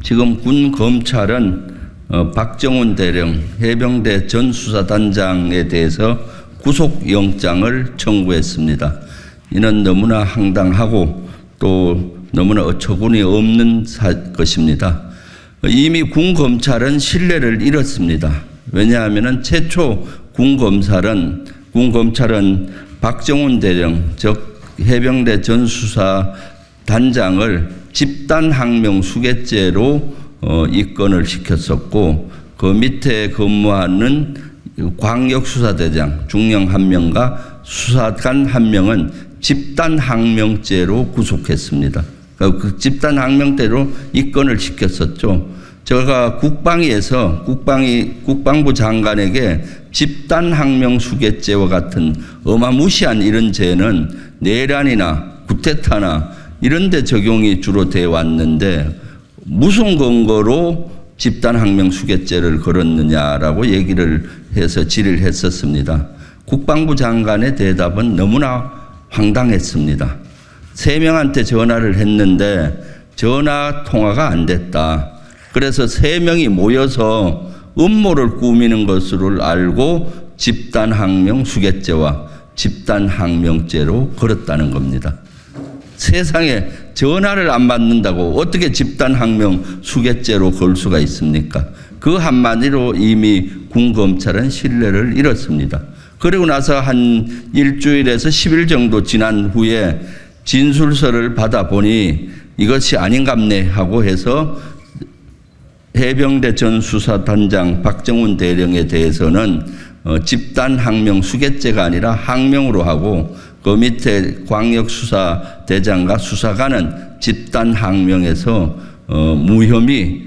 지금 군 검찰은 박정훈 대령 해병대 전 수사단장에 대해서 구속영장을 청구했습니다. 이는 너무나 황당하고 또 너무나 어처구니 없는 것입니다. 이미 군 검찰은 신뢰를 잃었습니다. 왜냐하면 최초 군 검찰은 박정훈 대령 즉 해병대 전 수사단장을 집단항명 수괴죄로 입건을 시켰었고, 그 밑에 근무하는 광역수사대장 중령 1명과 수사관 1명은 집단항명죄로 구속했습니다. 그 집단항명죄로 입건을 시켰었죠. 제가 국방부 장관에게 집단항명 수괴죄와 같은 어마무시한 이런 죄는 내란이나 쿠데타나 이런 데 적용이 주로 되어 왔는데 무슨 근거로 집단항명 수괴죄를 걸었느냐라고 얘기를 해서 질의를 했었습니다. 국방부 장관의 대답은 너무나 황당했습니다. 3명한테 전화를 했는데 전화 통화가 안 됐다. 그래서 3명이 모여서 음모를 꾸미는 것으로 알고 집단항명 수괴죄와 집단항명죄로 걸었다는 겁니다. 세상에 전화를 안 받는다고 어떻게 집단항명 수괴죄로 걸 수가 있습니까? 그 한마디로 이미 군검찰은 신뢰를 잃었습니다. 그리고 나서 한 일주일에서 10일 정도 지난 후에 진술서를 받아보니 이것이 아닌갑네 하고 해서 해병대 전 수사단장 박정훈 대령에 대해서는 집단항명 수괴죄가 아니라 항명으로 하고, 그 밑에 광역수사대장과 수사관은 집단항명에서 무혐의,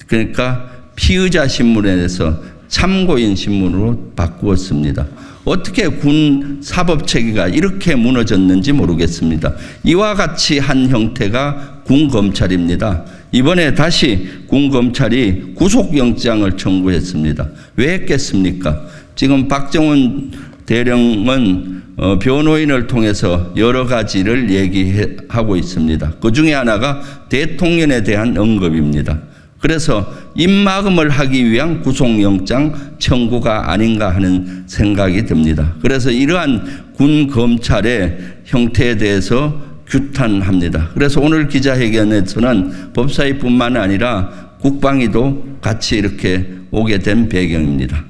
그러니까 피의자 신문에서 참고인 신문으로 바꾸었습니다. 어떻게 군 사법체계가 이렇게 무너졌는지 모르겠습니다. 이와 같이 한 형태가 군검찰입니다. 이번에 다시 군검찰이 구속영장을 청구했습니다. 왜 했겠습니까? 지금 박정훈 대령은 변호인을 통해서 여러 가지를 얘기하고 있습니다. 그 중에 하나가 대통령에 대한 언급입니다. 그래서 입막음을 하기 위한 구속영장 청구가 아닌가 하는 생각이 듭니다. 그래서 이러한 군 검찰의 형태에 대해서 규탄합니다. 그래서 오늘 기자회견에서는 법사위뿐만 아니라 국방위도 같이 이렇게 오게 된 배경입니다.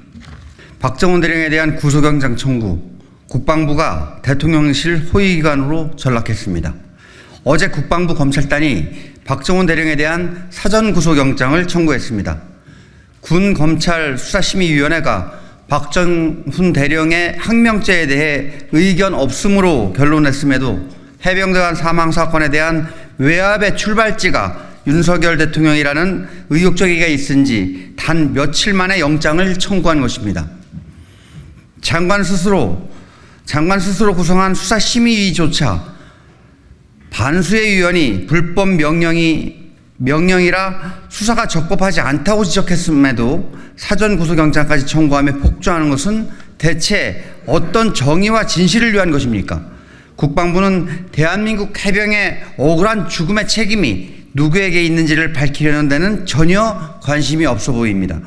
박정훈 대령에 대한 구속영장 청구, 국방부가 대통령실 호위기관으로 전락했습니다. 어제 국방부 검찰단이 박정훈 대령에 대한 사전 구속영장을 청구했습니다. 군 검찰 수사심의위원회가 박정훈 대령의 항명죄에 대해 의견 없음으로 결론냈음에도 해병대 간 사망 사건에 대한 외압의 출발지가 윤석열 대통령이라는 의혹 제기가 있은지 단 며칠 만에 영장을 청구한 것입니다. 장관 스스로 구성한 수사심의위조차 반수의 위원이 불법 명령이라 수사가 적법하지 않다고 지적했음에도 사전 구속영장까지 청구하며 폭주하는 것은 대체 어떤 정의와 진실을 위한 것입니까? 국방부는 대한민국 해병의 억울한 죽음의 책임이 누구에게 있는지를 밝히려는 데는 전혀 관심이 없어 보입니다.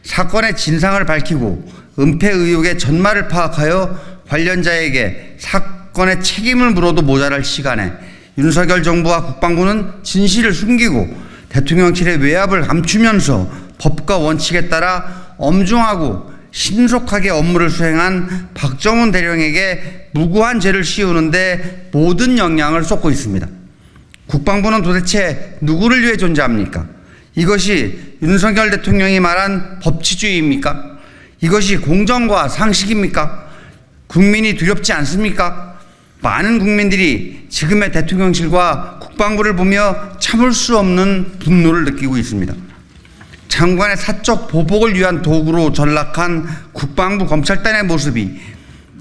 사건의 진상을 밝히고 은폐 의혹의 전말을 파악하여 관련자에게 사건의 책임을 물어도 모자랄 시간에 윤석열 정부와 국방부는 진실을 숨기고 대통령실의 외압을 감추면서 법과 원칙에 따라 엄중하고 신속하게 업무를 수행한 박정훈 대령에게 무고한 죄를 씌우는데 모든 역량을 쏟고 있습니다. 국방부는 도대체 누구를 위해 존재합니까? 이것이 윤석열 대통령이 말한 법치주의입니까? 이것이 공정과 상식입니까? 국민이 두렵지 않습니까? 많은 국민들이 지금의 대통령실과 국방부를 보며 참을 수 없는 분노를 느끼고 있습니다. 장관의 사적 보복을 위한 도구로 전락한 국방부 검찰단의 모습이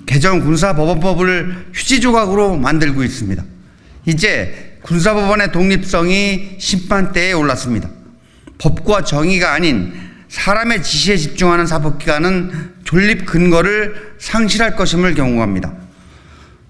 개정 군사법원법을 휴지 조각으로 만들고 있습니다. 이제 군사법원의 독립성이 심판대에 올랐습니다. 법과 정의가 아닌 사람의 지시에 집중하는 사법기관은 존립 근거를 상실할 것임을 경고합니다.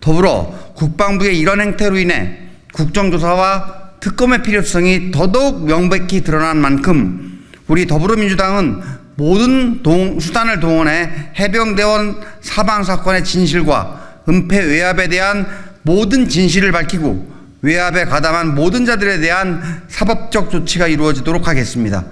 더불어 국방부의 이런 행태로 인해 국정조사와 특검의 필요성이 더더욱 명백히 드러난 만큼 우리 더불어민주당은 모든 수단을 동원해 해병대원 사망 사건의 진실과 은폐 외압에 대한 모든 진실을 밝히고 외압에 가담한 모든 자들에 대한 사법적 조치가 이루어지도록 하겠습니다.